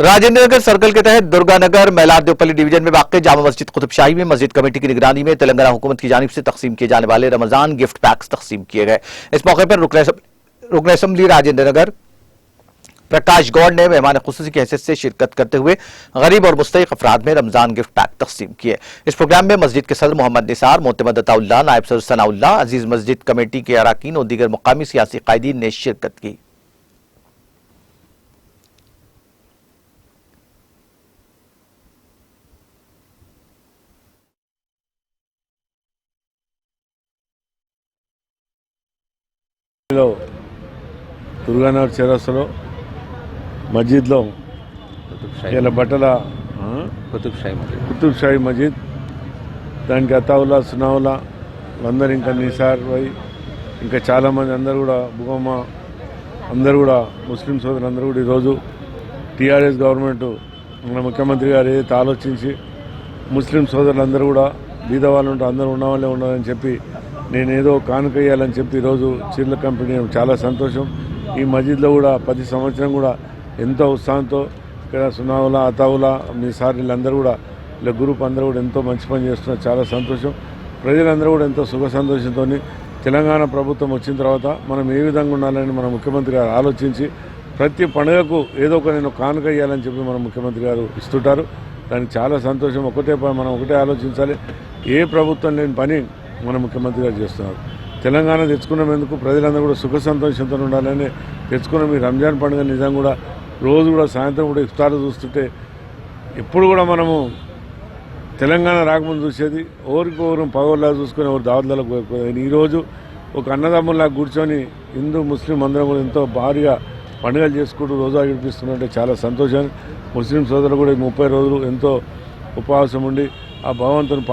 Rajendra Nagar circle के तहत Durganagar Mylardevpally division में वाक़ जामा मस्जिद कुतुबशाही में मस्जिद कमेटी की निगरानी में तेलंगाना हुकूमत की जानिब से तकसीम किए जाने वाले रमजान गिफ्ट पैक्स तकसीम किए गए। इस मौके पर रुकन असेंबली राजेंद्र नगर प्रकाश गौड़ ने मेहमान खुसूसी की हैसियत से शिरकत करते हुए गरीब और मुस्तहिक अफराद में रमजान गिफ्ट पैक तकसीम किए। इस प्रोग्राम में मस्जिद के सदर मोहम्मद निसार, मोतमद अताउल्लाह, नायब सदर सनाउल्लाह, अजीज मस्जिद कमेटी के अरकान और दीगर मुकामी सियासी कायदीन ने शिरकत की। दुर्गानगर चौरस्ताలో మస్జిద్లో ఇలా బట్టల కుతుబ్షాహీ మస్జిద్ దానికి అతావుల్లా సునావుల్లా అందరు ఇంకా నిసార్ భాయ్ ఇంకా చాలామంది అందరూ కూడా బుగమ్మ అందరూ కూడా ముస్లిం సోదరులందరూ కూడా ఈరోజు టీఆర్ఎస్ గవర్నమెంట్ మన ముఖ్యమంత్రి గారు ఏదైతే ఆలోచించి ముస్లిం సోదరులందరూ కూడా బీద వాళ్ళు ఉంటే అందరూ ఉన్నవాళ్ళే ఉండాలని చెప్పి నేనేదో కానుక ఇవ్వాలని చెప్పి ఈరోజు చీరల కంపెనీ చాలా సంతోషం। ఈ మస్జిద్లో కూడా ప్రతి సంవత్సరం కూడా ఎంతో ఉత్సాహంతో ఇక్కడ సునావులా అతావులా నిసార్ వీళ్ళందరూ కూడా ఇలా గ్రూప్ అందరూ కూడా ఎంతో మంచి పని చేస్తున్నారు, చాలా సంతోషం। ప్రజలందరూ కూడా ఎంతో సుఖ సంతోషంతో తెలంగాణ ప్రభుత్వం వచ్చిన తర్వాత మనం ఏ విధంగా ఉండాలని మన ముఖ్యమంత్రి గారు ఆలోచించి ప్రతి పండుగకు ఏదో ఒక నేను కానుక ఇవ్వాలని చెప్పి మన ముఖ్యమంత్రి గారు ఇస్తుంటారు, దానికి చాలా సంతోషం। మనం ఒకటే ఆలోచించాలి, ఏ ప్రభుత్వం లేని పని మన ముఖ్యమంత్రి గారు చేస్తున్నారు। తెలంగాణ తెచ్చుకున్నందుకు ప్రజలందరూ కూడా సుఖ సంతోషంతో ఉండాలని తెచ్చుకున్న మీ రంజాన్ పండుగ నిజంగా కూడా రోజు కూడా సాయంత్రం కూడా ఇఫ్తారు చూస్తుంటే ఎప్పుడు కూడా మనము తెలంగాణ రాకముందు చూసేది ఓరికోరు పగోళ్ళ చూసుకొని ఎవరు దావత్లకు పోయిపోయింది। ఈరోజు ఒక అన్నదమ్ముల్లా కూర్చొని హిందూ ముస్లిం అందరం కూడా ఎంతో భారీగా పండుగలు చేసుకుంటూ రోజా గడిపిస్తున్నట్టే చాలా సంతోషాన్ని ముస్లిం సోదరులు కూడా 30 రోజులు ఎంతో ఉపవాసం ఉండి ఆ భగవంతుని